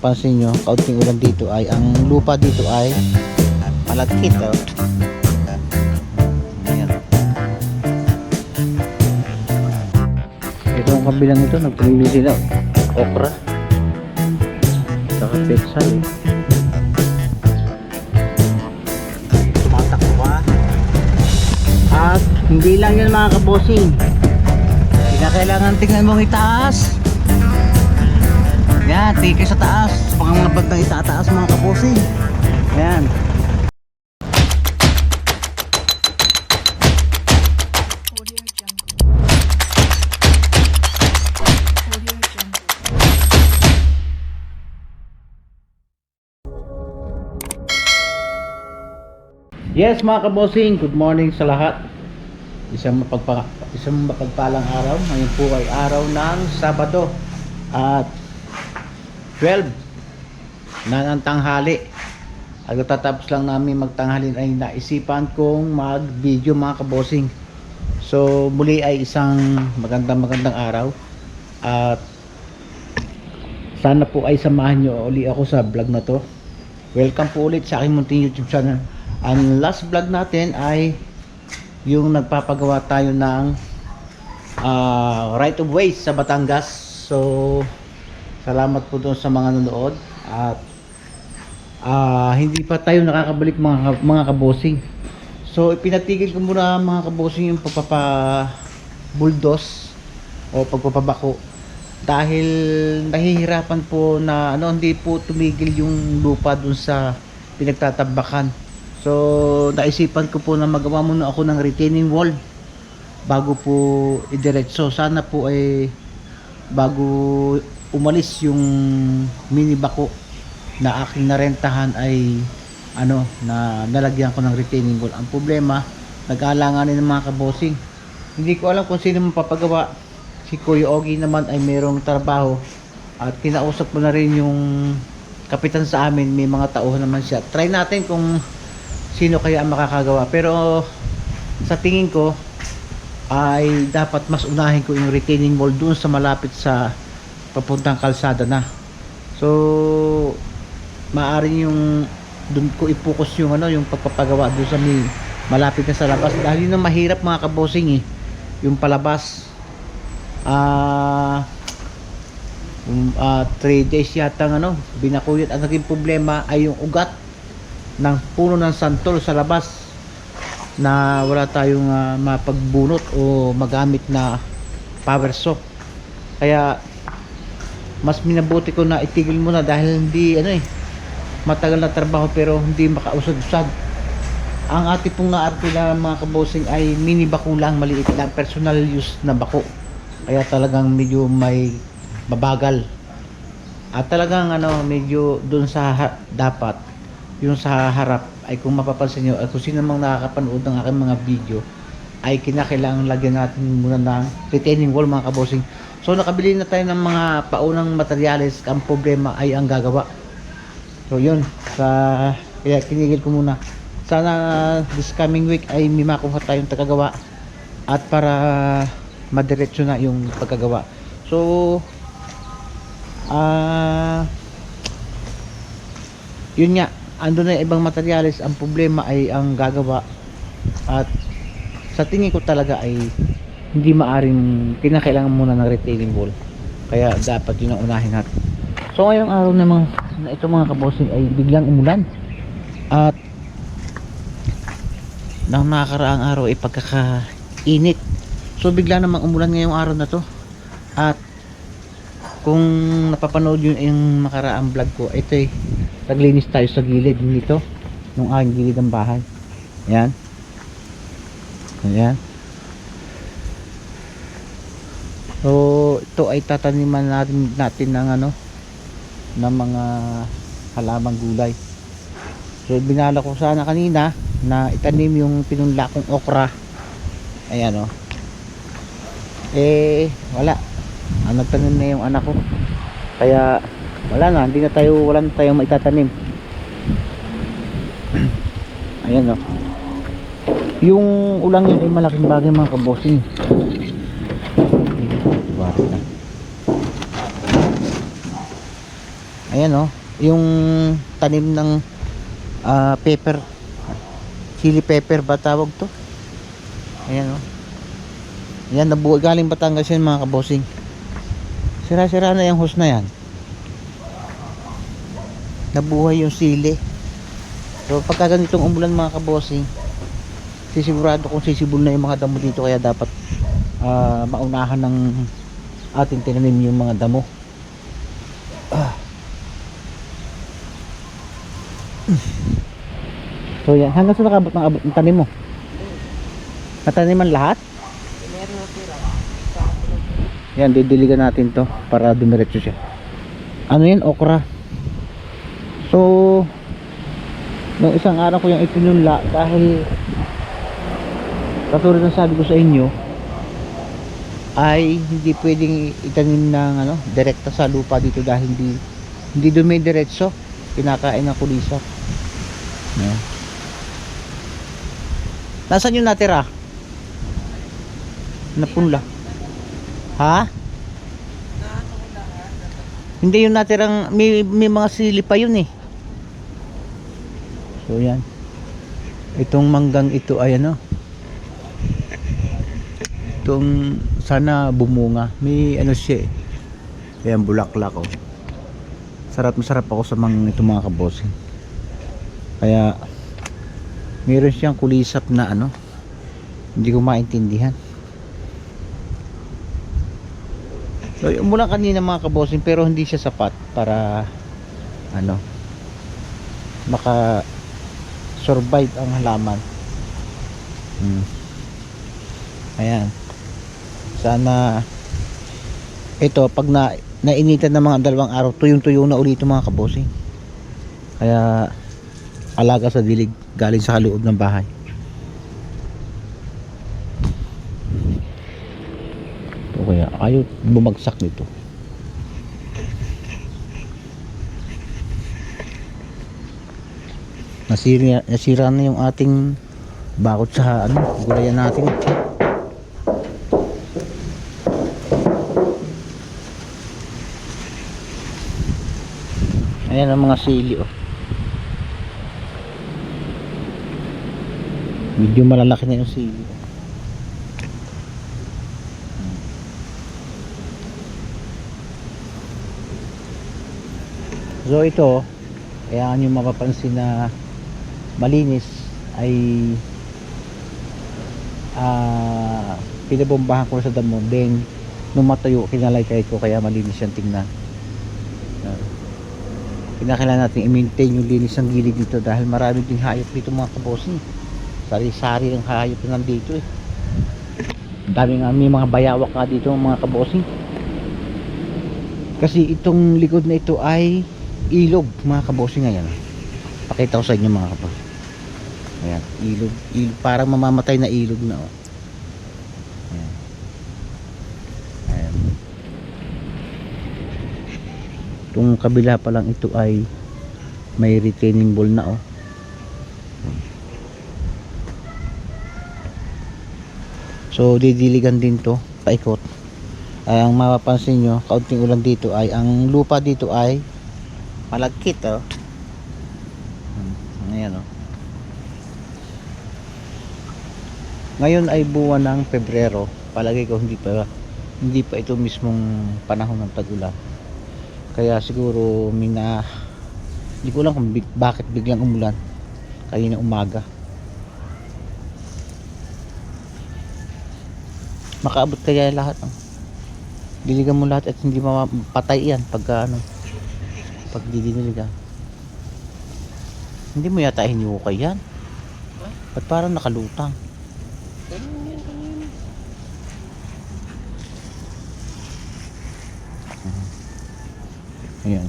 Pansin nyo, kaunting ulan dito ay ang lupa dito ay malagkit. Oh. Ayan. Ito ang kabilang ito, nagpalili sila okra saka petsal. Tumatakbo pa. At hindi lang yan mga kabosing, kailangan tingnan mong itaas. Yan, tingin sa taas. Baka mga bandang itataas mga kabosing. Yan. Yes mga kabosing, good morning sa lahat. Isang mapagpalang araw. Ngayon po ay araw ng Sabado at 12 na ng tanghali. Tatapos lang namin magtanghalin ay naisipan kong mag video mga kabosing. So muli ay isang magandang araw at sana po ay samahan nyo uli ako sa vlog na to. Welcome po ulit sa aking munting YouTube channel. Ang last vlog natin ay yung nagpapagawa tayo ng right of way sa Batangas. So salamat po doon sa mga nanood at hindi pa tayo nakakabalik mga kabosing. So ipinatigil ko muna mga kabosing yung pagpapa-bulldoze o pagpapabako dahil nahihirapan po na hindi po tumigil yung lupa doon sa pinagtatabakan. So naisipan ko po na magawa muna ako ng retaining wall bago po idiretso. Sana po ay bago umalis yung mini bako na aking narentahan ay na nalagyan ko ng retaining wall. Ang problema, nag-aalanganin ng mga kabosing. Hindi ko alam kung sino mapapagawa. Si Kuya Ogie naman ay mayroong trabaho at kinausap ko na rin yung kapitan sa amin, may mga tauhan naman siya. Try natin kung sino kaya ang makakagawa, pero sa tingin ko ay dapat mas unahin ko yung retaining wall doon sa malapit sa papuntang kalsada na. So maaring yung doon ko i-focus yung yung pagpapagawa doon sa malapit na sa labas, dahil yun ang mahirap mga kabosing yung palabas. 3 days yata binakuyot. Ang naging problema ay yung ugat ng puno ng santol sa labas na wala tayong mapagbunot o magamit na power saw. Kaya mas minabuti ko na itigil muna dahil hindi matagal na trabaho pero hindi makausad-usad. Ang ating pong naarte na mga kabosing ay mini bako lang, maliit lang, personal use na bako. Kaya talagang medyo may mabagal. At talagang medyo doon sa dapat yung sa harap ay kung mapapansin nyo, kung sino mang nakakapanood ng aking mga video ay kinakailangan lagyan natin muna ng retaining wall mga kabosing. So nakabili na tayo ng mga paunang materyales. Ang problema ay ang gagawa. So yun, kaya kinigil ko muna. Sana this coming week ay may makuha tayong tagagawa at para madiretso na yung pagkagawa. So yun nga, ando na yung ibang materyales. Ang problema ay ang gagawa, at sa tingin ko talaga ay hindi maaring kinakailangan muna ng retaining wall. Kaya dapat yun ang unahin natin. So ngayong araw na ito mga kabosing ay biglang umulan. At nang nakakaraang araw ay pagkakainit. So bigla namang umulan ngayong araw na to. At kung napapanood yun yung nakaraang vlog ko, ito naglinis tayo sa gilid nito, nung aking gilid ng bahay. Yan. Ayan. So ito ay tataniman natin ng ng mga halamang gulay. So binala ko sana kanina na itanim yung pinunla kong okra. Ayan wala. Nagtanim na yung anak ko. Kaya wala na, wala na tayong maitatanim. Ayan yung ulang yun ay malaking bagay mga kabosing. Ayan oh, yung tanim ng pepper, chili pepper ba tawag to? Ayan oh. Yan, nabuhay galing Batangas yan mga kabosing. Sira-sira na yung hose na yan. Nabuhay yung sili. So pagka ganitong umulan mga kabosing, sisigurado kung sisibol na yung mga damo dito, kaya dapat maunahan ng ating tinanim yung mga damo. So yan, hanggang sa nakabot ng abot ng tanim mo. Nataniman lahat? Yan, didiligan natin to para dumiretso siya. Ano yan? Okra. So nung isang araw ko yung ipinunla, dahil katulad ng sabi ko sa inyo, ay hindi pwedeng itanim ng direkta sa lupa dito, dahil hindi dumidiretso, kinakain ng kulisap. Yan. Nasaan yung natira? Napunla. Ha? Hindi yung natirang, may mga sili pa yun eh. So yan. Itong manggang ito ay itong sana bumunga. May siya eh. Ayan, bulaklak oh. Masarap ako sa itong mga kabosing. Kaya meron siyang kulisap na hindi ko maintindihan. So umulan kanina mga kabosing, pero hindi siya sapat para maka survive ang halaman. Ayan, sana ito pag nainitan ng mga 2 araw, tuyong-tuyo na ulit mga kabosing. Kaya alaga sa dilig galing sa loob ng bahay. O kaya ayaw bumagsak nito. Nasira na yung ating bakod sa gulayan natin. Ayan ang mga sili oh. Medyo malalaki na yung sili. So ito, kaya nyo mapapansin na malinis ay pinabombahan ko sa damo, then nung matayo kinalaykay ko, kaya malinis yung tingnan. Kinakailangan natin i-maintain yung linis ng gilid dito, dahil marami ding hayop dito mga kabosing. Sari-sari ang hayop na nandito eh. May mga bayawak nga dito mga kabosing. Kasi itong likod na ito ay ilog mga kabosing. Ayan, pakita ko sa inyo mga kabosing. Ayan, ilog, parang mamamatay na ilog na oh. Ayan. Ayan. Itong kabila pa lang ito ay may retaining wall na oh. So didiligan din to paikot. Ang mapapansin nyo, kaunting ulan dito ay ang lupa dito ay malagkit oh. Ayan oh. Ngayon ay buwan ng Pebrero. Palagay ko hindi pa ito mismong panahon ng tag-ulan. Kaya siguro hindi ko alam kung bakit biglang umulan kanina umaga. Makaabot kaya lahat diligan mo lahat at hindi mapatay yan pag didiligan. Hindi mo yata hinukay yan. Ba't parang nakalutang? Ayan.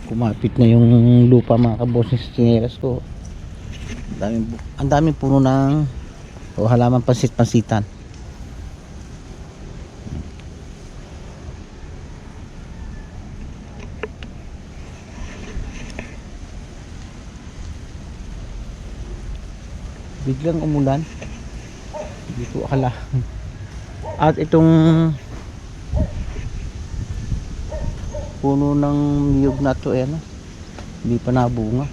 Kumapit na yung lupa mga kabosing sa tsinelas ko. Ang daming puno ng halaman pansit-pansitan. Biglang umulan. Hindi ko akala. At itong puno ng niyog na to, ano, hindi pa nabunga.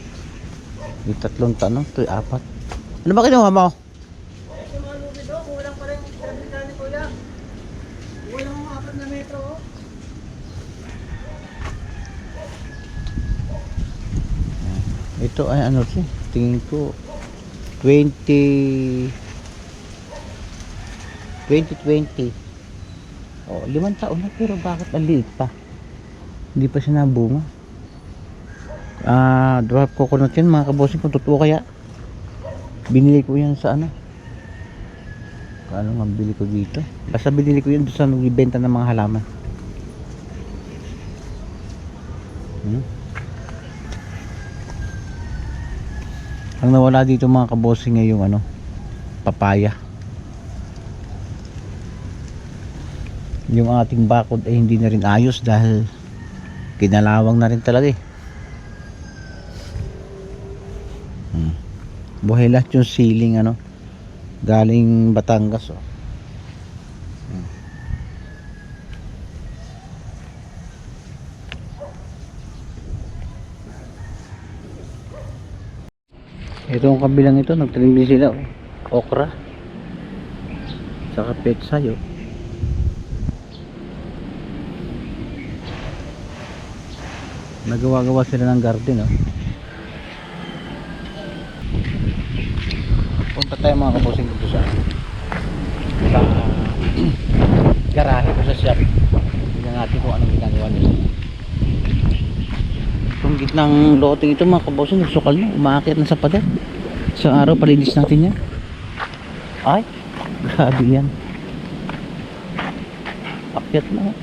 May 3 tanong, ito 4. Ano ba kinuha mo? Kulang pa rin pinabigyan ni Kuya. Kulang mga 4 na metro. Ito ay ano to, tingin ko 2020. Oh, 5 taon na pero bakit ang liit pa? Hindi pa siya nabunga. Dwarf coconut yan mga kabossing, kung totoo kaya. Binili ko yan sa ano? Ano nga bili ko dito? Basta binili ko yan doon sa nagbibenta ng mga halaman. Ang nawala dito mga kabossing ay yung ano, papaya. Yung ating bakod ay hindi na rin ayos dahil kinalawang na rin talaga eh. Buhay lahat yung siling ano, galing Batangas oh. Itong kabilang ito, nagtanim din sila oh. Okra saka petsay oh. Nagawa-gawa sila ng garden oh. Punta tayo mga kabossing dito sa garahe ko sa shop. Tingnan natin kung anong ginagawa nila. Itong gitnang loting ito mga kabossing, nagsukal na, umaakit na sa pader. Isang araw palinis natin yan. Ay, grabe yan. Akyat na.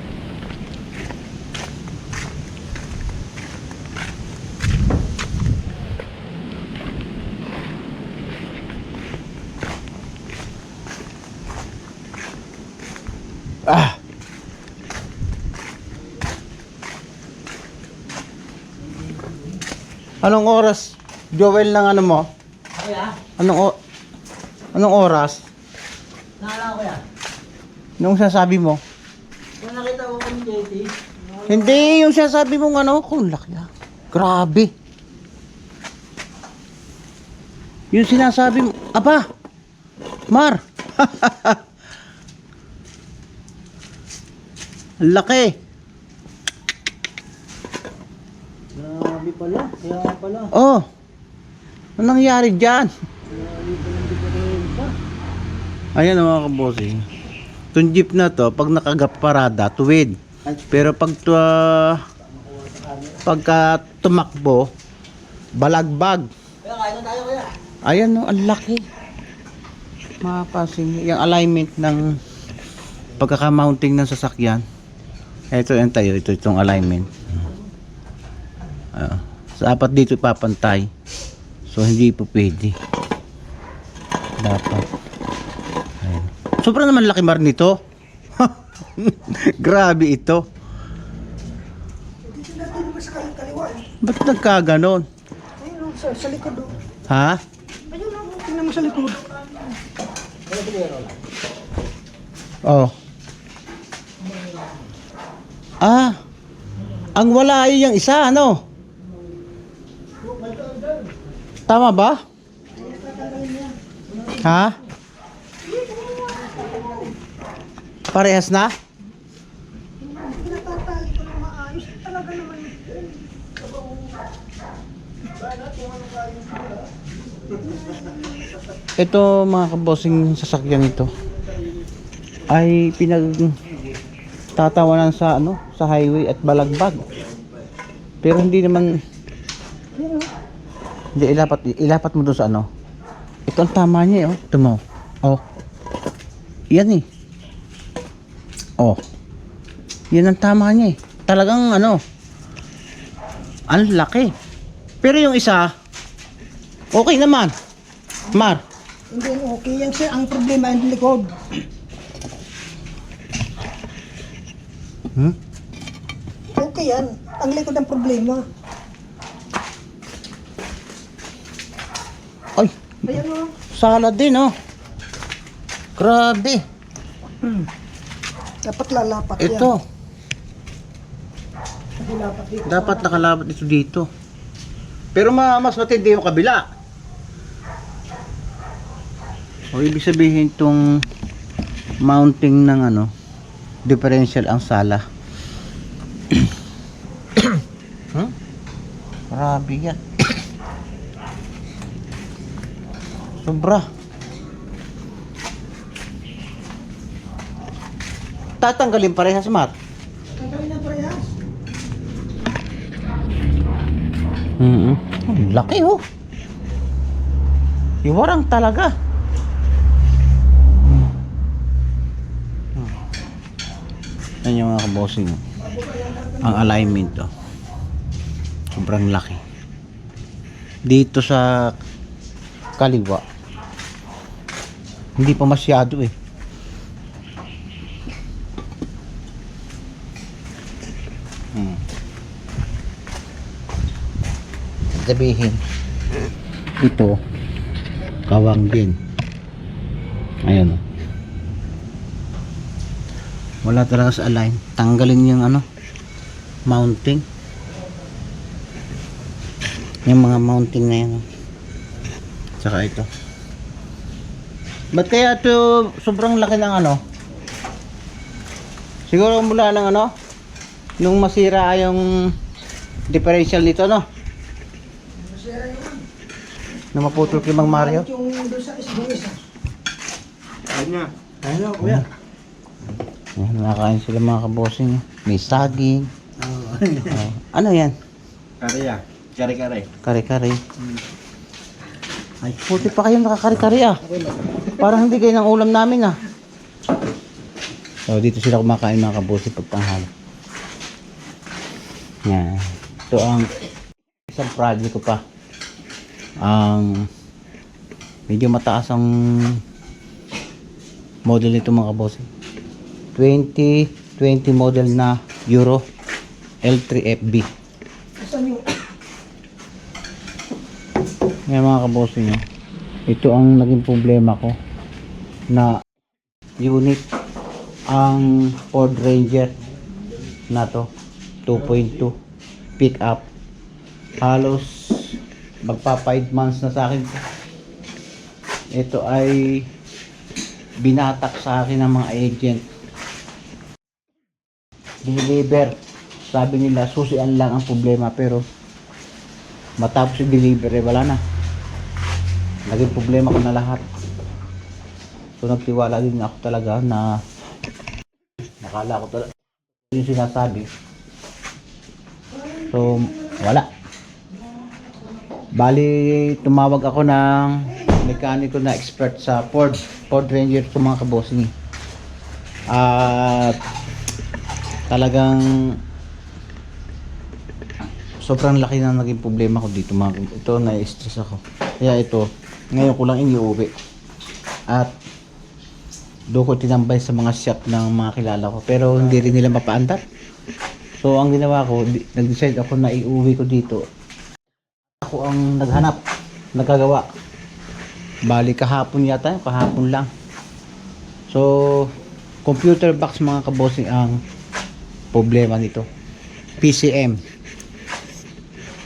Anong oras? Joel ng ano mo? Kuya, Anong oras? naalala ko yan. Anong sasabi mo? Kung nakita ko kung JT, Hindi, yung sinasabi mong ano, kung laki ah. Grabe. Yung sinasabi mo, aba, Mar. Ang laki. grabe pala. Kaya pala. Oh. Anong nangyari dyan? Grabe pala diferensya. Ayan mga kabossing. Itong jeep na to, pag nakagaparada, tuwid. Pero pagka tumakbo, balagbag. Kaya kain na tayo kuya. Ayan no, ang laki. Mapapansin yung alignment ng pagkaka-mounting ng sasakyan. Ito yan tayo, itong alignment. Sa apat dito ipapantay. So hindi po pwede. Dapat. Ayan. Sobrang naman laki mar nito. Grabe ito. Dito natin naman sa kaliwa. Ba't nagkaganon? Ayun o, sa likod o. Ha? Ayun o, tingnan mo sa likod. Oh. Ang wala ay yung isa, ano? Tama ba? Ha? Parehas na? Natatali ko na maayos. Talaga naman yun. Ito mga kabossing sasakyan ito ay pinagtatawanan sa ano, sa highway at balagbag. Pero hindi naman, hindi ilapat mo doon sa ano. Ito ang tama niya oh. Ito mo. Oh. Yan eh. Oh. Yan ang tama niya eh. Talagang ano, ang laki. Pero yung isa, okay naman. Mar. Hindi okay yan sir. Ang problema yung likod. Okay yan. Ang likod ang problema. Ay, Ayan o. salad din oh. Grabe. Dapat lalapat yan. Ito. Lalapat dito. Dapat nakalabat ito dito. Pero mas matindi yung kabila. O ibig sabihin itong mounting ng ano, differential ang sala. Huh? Grabe yan. Sobra. Tatanggalin parehas, Mat. Tanggalin na parehas. Ang laki oh. Iwarang talaga. Yan yung mga kabossing. Ang alignment to. Sobrang laki. Dito sa kaliwa. Hindi pa masyado eh. Sabihin ito kawang din. Ayun oh. Wala talaga sa align. Tanggalin yung ano mounting, yung mga mounting na yan oh. Tsaka ito. Ba't kaya ito sobrang laki ng ano? Siguro mula lang ano nung masira yung differential nito no, na maputol kay Mang Mario. Yung doon sa isa. Kanya. Ayun, kuya. Nakakain sila mga kabossing. May saging. Ano yan? Kare ya. Kare-kare. Kare-kare. Ay, puti pa kayo nakakare-kare ah. Parang hindi kayo ng ulam namin ah. So, dito sila kumakain mga kabossing pagtanghali. Yan. Ito ang isang project ko pa. Ang medyo mataas ang model nito mga kabossing. 2020 model na Euro L3FB. Saan yung... Ngayon mga kabossing nyo, ito ang naging problema ko na unit ang Ford Ranger na to 2.2 pick up. Halos magpa 5 months na sa akin. Ito ay binatak sa akin ng mga agent. Deliver. Sabi nila susian lang ang problema, pero matapos yung delivery wala na. Naging problema ko na lahat. So nagtiwala din ako talaga na nakala ko talaga yung sinasabi. So wala. Bali tumawag ako ng mekaniko na expert sa Ford Ranger ko mga kabossing. At talagang sobrang laki na naging problema ko dito mga. Ito na-stress ako. Kaya ito ngayon ko lang iniuwi. At doon ko tinambay sa mga shop ng mga kilala ko, pero hindi rin nila mapaandar. So ang ginawa ko, nag-decide ako na iuwi ko dito. Ako ang naghanap, nagkagawa. Bali kahapon yata, kahapon lang. So computer box mga kabossing ang problema nito. PCM.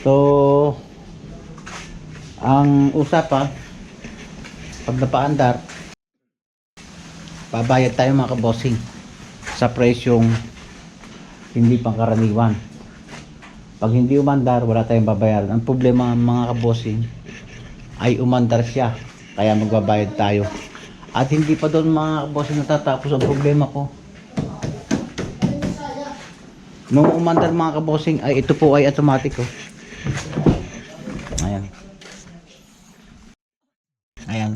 So ang usapan, pag napaandar, babayad tayo mga kabossing sa presyong hindi pangkaraniwan. Pag hindi umandar, wala tayong babayaran. Ang problema mga kabossing ay umandar siya, kaya magbabayad tayo. At hindi pa doon mga kabossing natatapos ang problema ko. Nung umandar mga kabossing ay ito po ay automatic oh. Ayan. Ayan.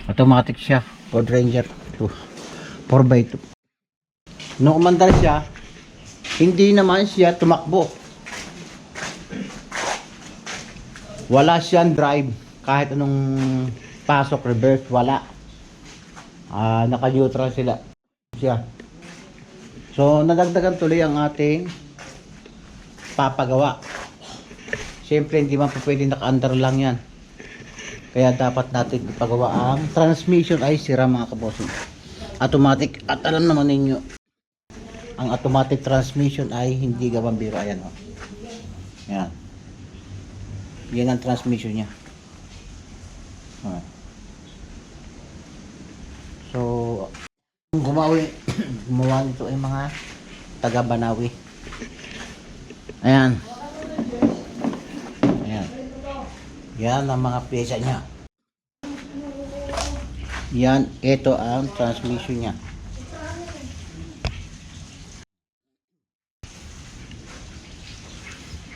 Automatic siya. Ford Ranger 4x2. Nung umandar siya, hindi naman siya tumakbo. Wala siyang drive. Kahit anong pasok, reverse, wala. Naka-neutral siya. So, nadagdagan tuloy ang ating papagawa. Siyempre, hindi man po pwede naka-under lang yan. Kaya dapat natin ipagawa ang transmission ay sira mga kabossing. Automatic, at alam naman ninyo, ang automatic transmission ay hindi gawang biro. Ayan o. Yan. Yan ang transmission niya. Ayan. So, gumawa nito ay mga taga Banawi. Ayan. Ayan. Yan ang mga pyesa niya. Yan, ito ang transmission niya.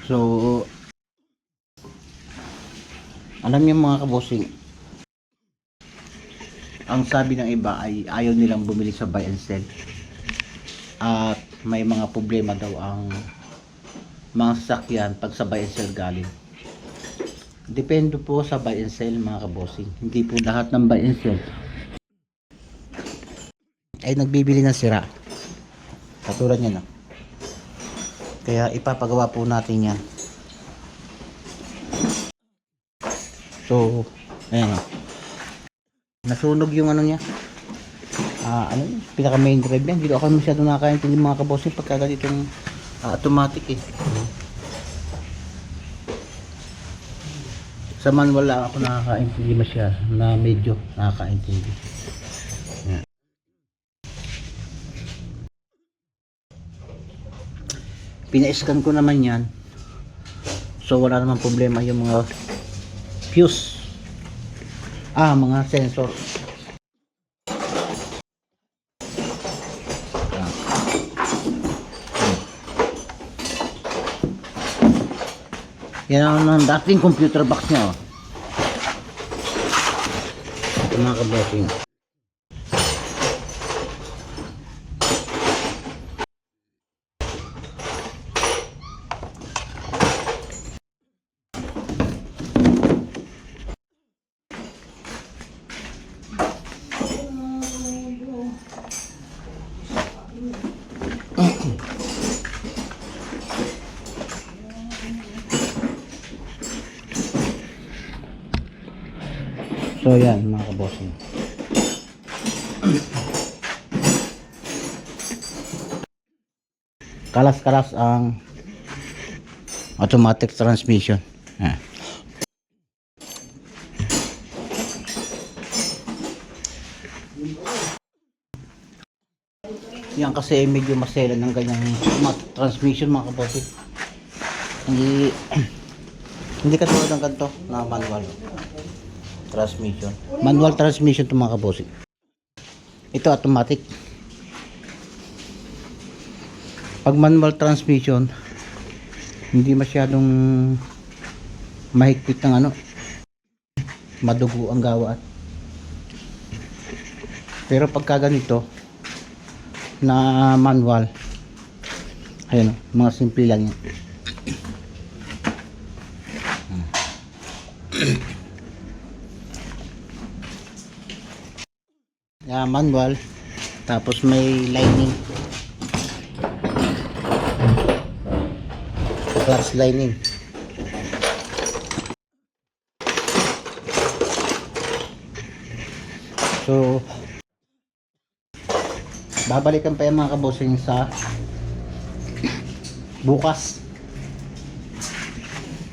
So, alam niyo mga kabosing, ang sabi ng iba ay ayaw nilang bumili sa buy and sell. At may mga problema daw ang mga sasakyan pag sa buy and sell galing. Depende po sa buy and sell mga kabosing. Hindi po lahat ng buy and sell ay nagbibili ng sira. Katulad niya no. Kaya ipapagawa po natin yan. So, ayan o. Nasunog yung ano niya. Ano yun? Pinaka main drive yan. Hindi ako masyado nakakaintindi mga kabosing pagka ganitong automatic eh. Sa manual lang ako nakakaintindi masyado. Na medyo nakakaintindi. Ayan. Pina-scan ko naman yan. So wala naman problema yung mga fuse. Mga sensor. Yan ang dating computer box niya oh. Ito mga kabosing. So yan mga kabosing. Kalas-kalas ang automatic transmission. Yan kasi medyo masela ng ganyang transmission mga kabosing. Hindi katulad ng ganito na manual transmission. Manual transmission to mga kabosing. Ito automatic. Pag manual transmission, hindi masyadong mahigpit ng ano, madugo ang gawaan. Pero pagka ganito na manual, ayun, mga simple lang yan. Manual, tapos may lining, glass lining. So babalikan pa yung mga kabosing sa bukas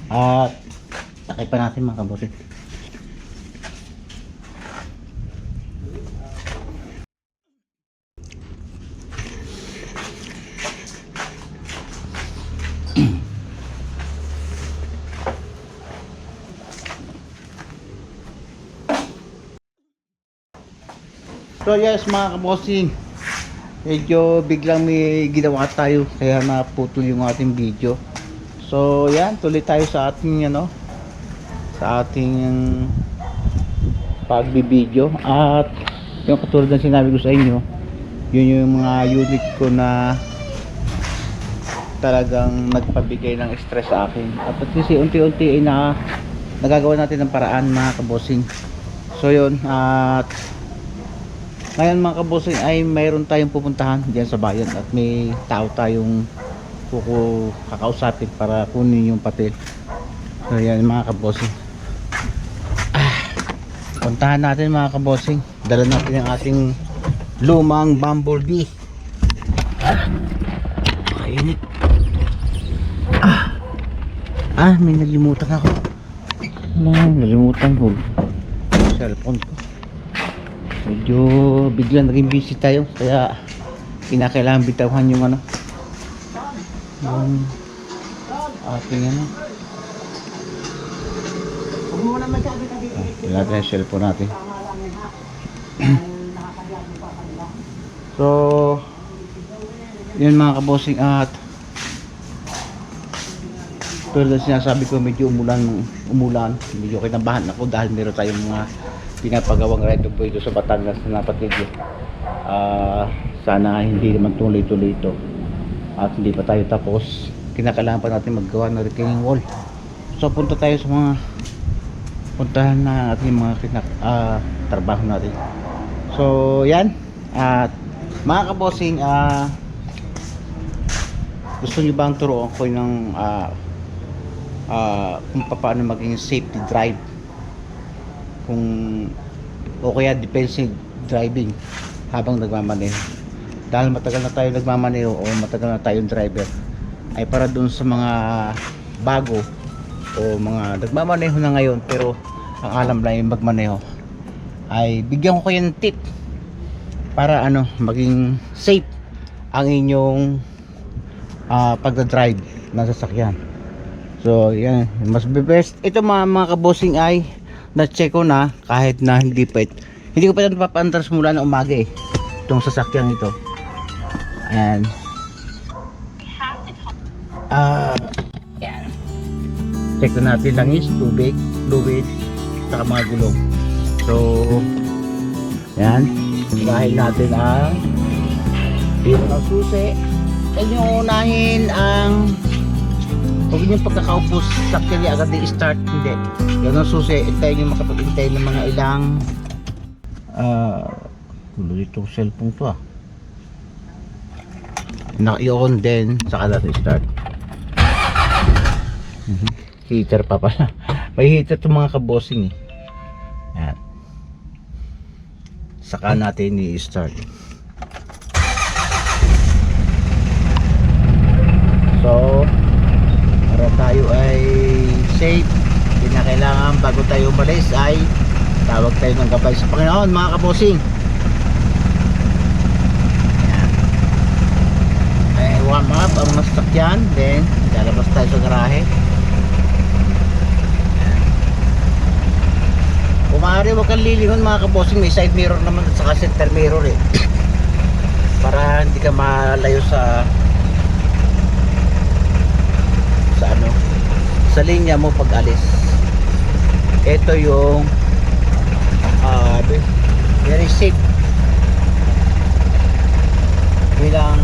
at takay pa natin mga kabosing. So yes mga kabosing, medyo biglang may ginawa tayo kaya naputol yung ating video. So yan, tuloy tayo sa ating sa ating pagbibideo. At yung katulad ng sinabi ko sa inyo, yun yung mga unit ko na talagang nagpabigay ng stress sa akin. At kasi unti-unti ay nagagawa natin ng paraan mga kabosing. So yun, at ngayon mga kabosing ay mayroon tayong pupuntahan diyan sa bayan at may tao tayong kakausapin para kunin yung papel. So yan mga kabosing. Puntahan natin mga kabossing. Dala natin yung ating lumang Bumblebee. Kainit. May nalimutan ako. Nalimutan ko cellphone ko. Medyo biglang naging busy tayo, kaya kinakailangan bitawan yung yung ating Huwag mo naman sabi ka dito. natin yung cellphone natin. So yun mga kabossing, at tulad na sinasabi ko, medyo umulan, medyo kinabahan ako dahil meron tayong mga pinapagawang right of way sa Batangas na napatigil. Sana hindi naman tuloy-tuloy ito at hindi pa tayo tapos. Kinakailangan pa natin maggawa ng retaining wall. So punta tayo sa mga puntahan na ating mga trabaho natin. So yan, at mga kabossing, gusto nyo bang turuan ko ng kung paano maging safety drive, kung o kaya defensive driving habang nagmamaneho? Dahil matagal na tayo nagmamaneho o matagal na tayong driver, ay para dun sa mga bago o mga nagmamaneho na ngayon pero ang alam lang yung magmaneho, ay bigyan ko kayo ng tip para maging safe ang inyong pagdadrive ng sasakyan. So yan, mas best ito mga kabossing, ay na-check ko na kahit na hindi ko pa ito napapaantras mula ng umaga itong sasakyan ito. Ayan. Yan. Check na natin lang is tubig, fluid, saka mga gulong. So yan, dahil natin ang pinang susi. Huwag nyo unahin ang huwag nyo pagkakaupo sa sakyan niya agad i-start, hindi. Yan ang susi, hintayin nyo makapag-hintay ng mga ilang tuloy itong cellphone to naka-on din saka natin start. Heater pa pala. May heater itong mga kabossing yan. Saka natin i-start. So para tayo ay safe, hindi na kailangan bago tayo umalis ay tawag tayo ng gabay sa Panginoon mga kabossing. Ay warm up ang mga sasakyan, then lalabas tayo sa garahe. Kung maaari huwag kang lilingon mga kabossing, may side mirror naman at saka center mirror para hindi ka malayo sa sa linya mo pag alis. Ito yung very safe bilang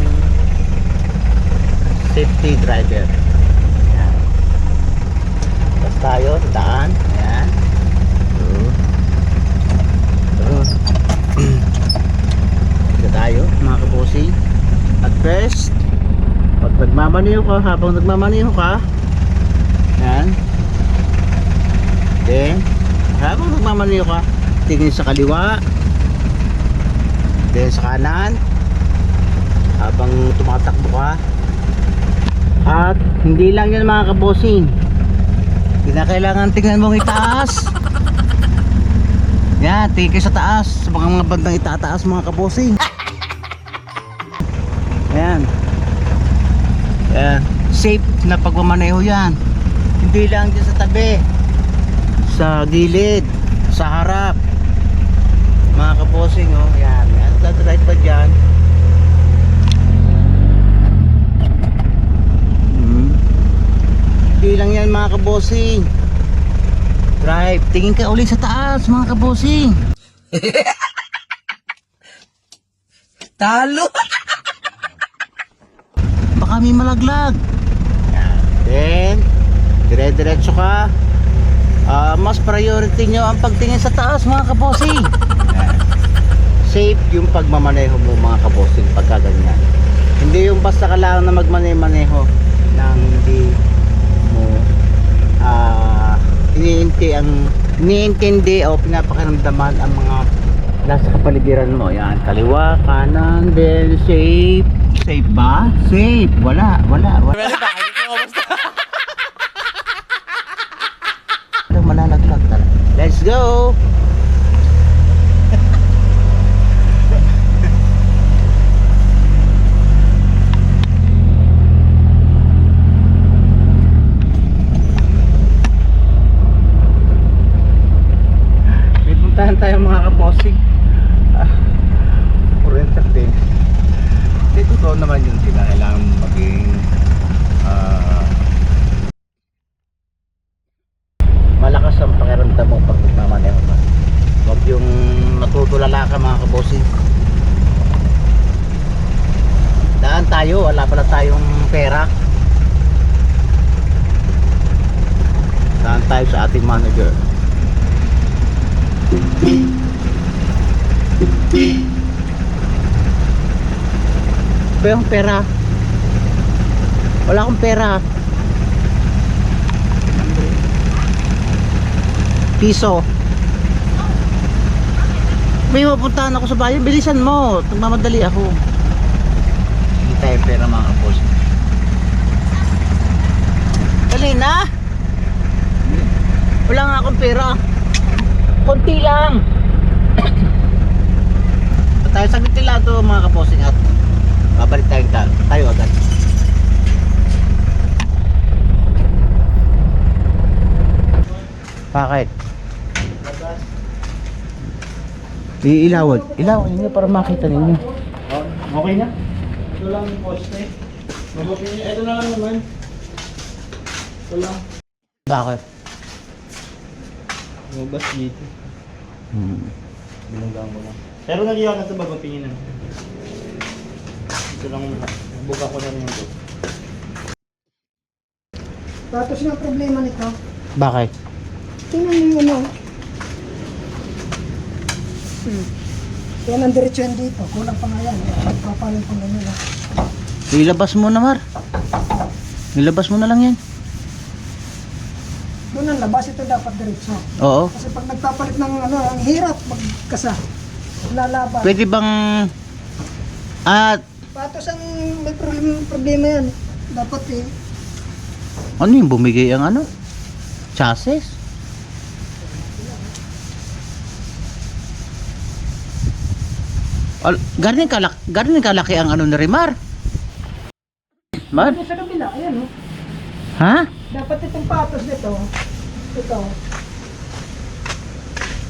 safety driver. Ayan. Tapos tayo sa daan. Ayan. Ito tayo mga kabossing. At first, pag nagmamaniho ka, habang nagmamaniho ka, yan, then habang nagmamaniho ka, tingin sa kaliwa, then sa kanan habang tumatakbo ka. At hindi lang yan mga kabossing, kinakailangan tingnan mong itaas. Yan, tingin kayo sa taas, sa mga bandang itataas mga kabossing. Ayan. Ayan, safe na pagmamaneho yan. Hindi lang dyan sa tabi, sa gilid, sa harap mga kabossing. Yan, right pa dyan. Hindi lang yan mga kabossing. Drive, tingin ka ulit sa taas mga kabossing. Talo. Baka may malaglag. Then dire-diretso ka. Mas priority nyo ang pagtingin sa taas mga kabossing. Safe yung pagmamaneho mo mga kabossing pagka ganyan. Hindi yung basta ka lang na magmaneho nang hindi mo iniintindi o pinapakiramdaman ang mga nasa kapaligiran mo. Yan, kaliwa, kanan, then safe. Safe ba? Safe. Wala. Malalaglag talaga. Let's go! May puntahan tayo mga kaposing. Oriental din. Hindi, totoo naman yun sila. Kailangan maging malakas ang pakiramdam mo pag nagmamaneho ka. Huwag yung natutulala ka mga kabosing. Daan tayo, wala pala tayong pera. Daan tayo sa ating manager. Ba yung pera? Wala akong pera. Piso. May mapuntahan ako sa bayan. Bilisan mo. Nagmamadali ako. Hindi tayo pera mga kapos. Dali na. Wala nga akong pera. Konti lang. Tayo saglit lang ito mga kaposing at babalik tayo agad. Bakit? Ilawan ninyo para makita ninyo. Okay na? Ito lang yung poste. Mabuti niya. Ito na lang naman. Ito lang. Bakit? Mabas dito. Binanggaan mo lang. Pero nagyakan ito babapingin na. Ito lang muna. Buka ko na rin ito. Tapos yung problema nito, Bakit? tingnan mo yung ano. Yan ang diretso yan dito. Kulang pa nga yan. Papalit pa nga nila. Ilabas mo na, Mar. Ilabas mo na lang yan. Doon ang labas, ito dapat diretso. Oo. Kasi pag nagpapalit ng ano, ang hirap magkasa. Lalaban. Pwede bang at Patos ang may problema yan. Dapat eh. ano yung bumigay ang ano? Chassis? Galing kalaki ang ano ni Rimar. Mar? Ano sa kabila? Ayan oh. Ha? Dapat itong patos nito. Ito.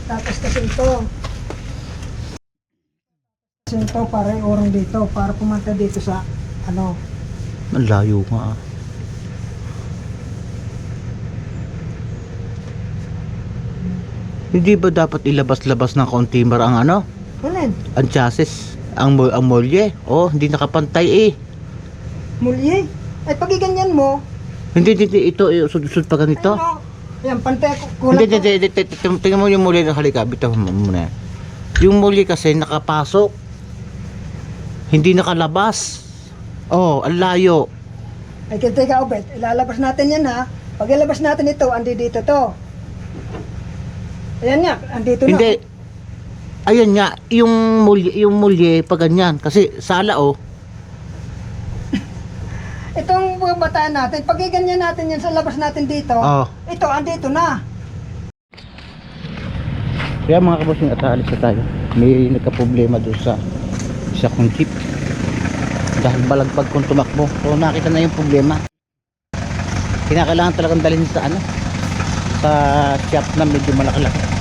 Tapos kasi ito. Kasi ito para yung orong dito. Para pumunta dito sa ano. Ang layo nga. Hindi ba dapat ilabas-labas ng konti Mar ang ano? Alin? Ang chassis? Ang molye? Oh, hindi nakapantay eh. Mulye. Ay pag iganyan mo. Hindi, ito sud pa ganito. Ano? Yan, pantay kulang. Hindi, tingnan mo yung muli ng halika, bitaw mo muna. Yung muli kasi nakapasok. Hindi nakalabas. Oh, ang layo. Ay teka Obet, ilalabas natin yan ha. Pag ilabas natin ito, andi dito to. Ayan nga, andito Hindi. na. Ayun nga, yung muli pag ganyan kasi sala oh. Itong bataan natin, pag iganyan natin yan sa labas natin dito, Oh. ito, andito na. Kaya mga kabosing at aalis na tayo. May nagka-problema doon sa isa kong jeep. Dahil balagbag kong tumakbo. So nakita na yung problema. Kinakailangan talagang dalhin sa ano, sa shop na medyo malaki-laki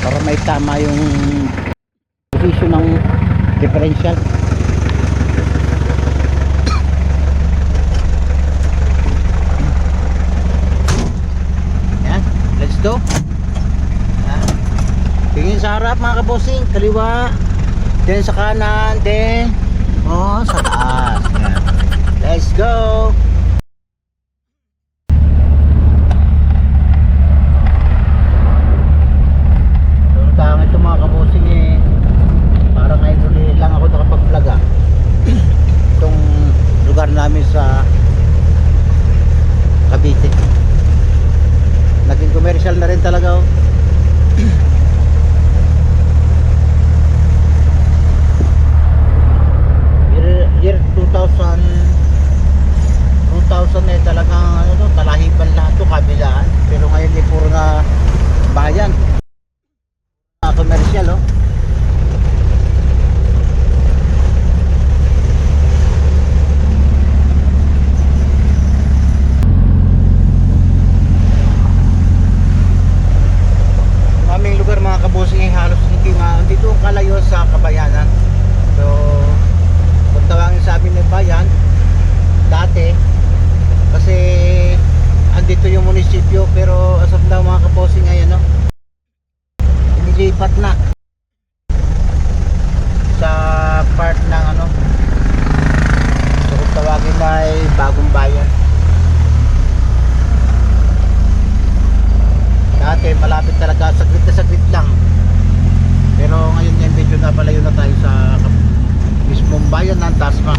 para may tama yung position ng differential. Yan, let's go. Tingin sa harap mga kabosing, kaliwa, then sa kanan, then sa taas. Yan. Let's go. Tama ito mga kabosing eh. Parang ngayon ulit lang ako nakapag-vlog itong lugar namin sa Cavite. Naging commercial na rin talaga oh. Year 2000 eh talagang ano to, talahiban lahat to, kabilaan. Pero ngayon eh puro na bayan. Commercial oh. Aming lugar mga kabosing ay halos hindi to kalayo sa kabayanan. So kung tawagin sa amin ng bayan dati, kasi andito yung munisipyo, pero as of now mga kabosing ay ano, inilipat na sa part ng ano, so kung tawagin na ay bagong bayan. Dati malapit talaga, saglit na saglit lang, pero ngayon yung medyo napalayo na tayo sa mismong bayan ng Tasma.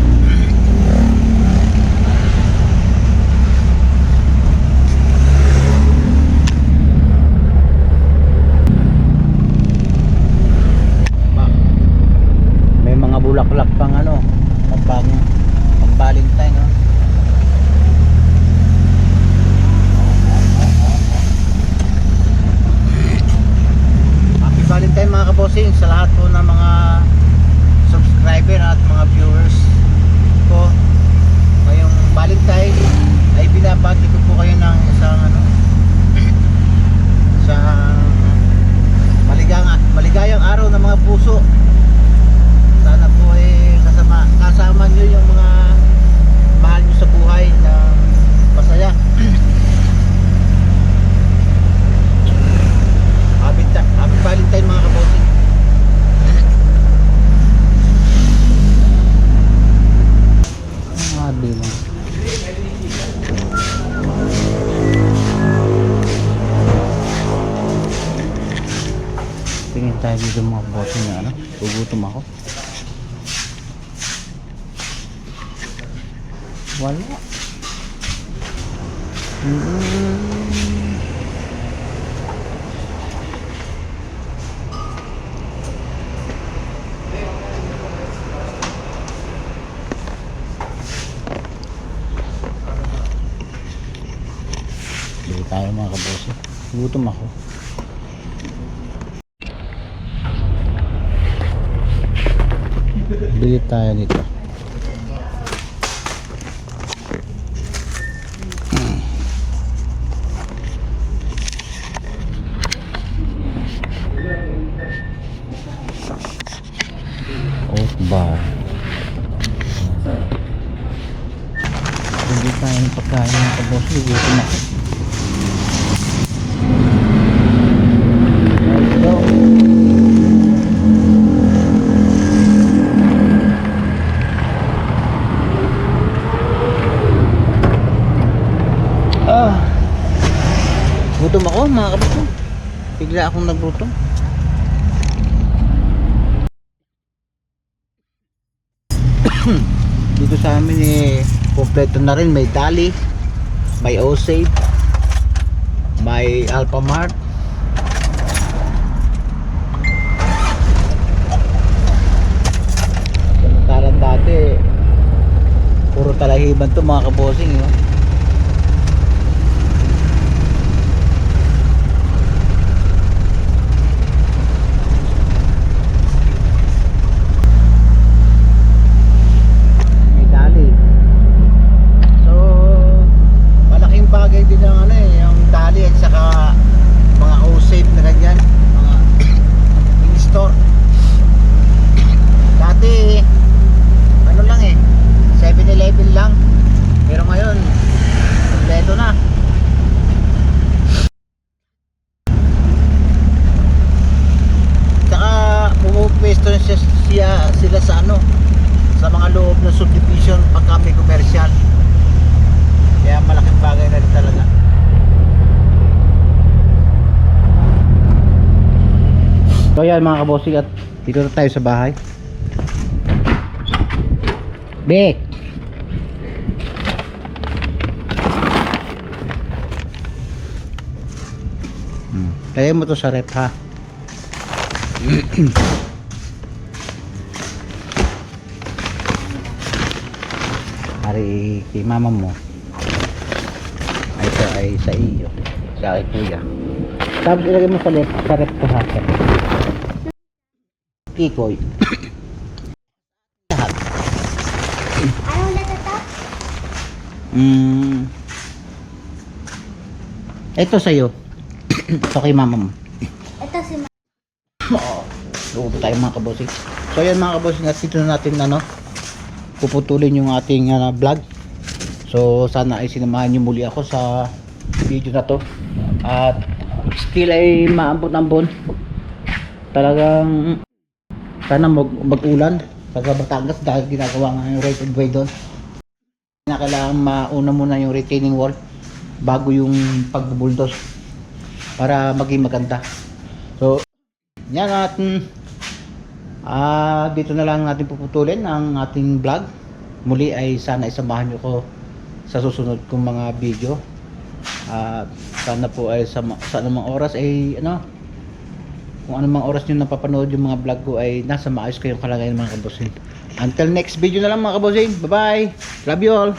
May mga bulaklak pang ano, pang Valentine no? Happy Valentine mga kabosing sa lahat po ng mga subscriber at mga viewers ko. Ngayong Valentine ay binabati ko po kayo ng isang ano, isang maligayang araw ng mga puso. Sana po ay kasama nyo yung mga mahal nyo sa buhay na masaya. Happy Valentine mga kabosing. Bilang tingin tayo dito mga bote na ano, gugutom ako. Wala. Bili tayo mga kabose. Gutom ako. Bili tayo nito. Oat bar. Bili tayo ng pagkain mga kabose. Gutom ako. Gutom ako mga kabosing. Bigla akong nagluto. Dito sa amin eh kompleto na rin, may Dali, may O-Save, may Alphamart, samantalang dati puro talahiban to mga kabosing yun. Bagay din ang ano eh, yung Dali at saka mga O-Save na ganyan, mga in-store. Dati ano lang eh, 7-Eleven lang, pero ngayon kompleto na. Saka pumupwesto sila sa ano, sa mga loob ng subdivision pagka may commercial. Kaya malaking bagay na rin talaga. So yan mga kabosing, at dito na tayo sa bahay. Bek! Lagay mo to sa rep ha. Hari kay mama mo. Ay ito ay sa iyo. Sa kay kuya. Tapos ilagay mo sa rep to ha. Kikoy. Lahat. Anong letter to? Ito sa iyo. Ito kay mama mo. Ito si Luto tayo mga kabosing. So yan mga kabosing, at dito na natin puputulin yung ating vlog. So sana ay sinamahan nyo muli ako sa video na to. At still ay maambon-ambon. Talagang sana mag-ulan sa Batangas dahil ginagawa nga yung rated way doon. Kailangan mauna muna yung retaining wall bago yung pagbubuldos para maging maganda. So yan at dito na lang natin puputulin ang ating vlog. Muli ay sana isamahan nyo ko sa susunod kong mga video. Sana po ay sa anumang oras ay kung anumang oras nyo napapanood yung mga vlog ko ay nasa maayos kayong kalagayan mga kabosing. Until next video na lang mga kabosing. Bye bye. Love you all.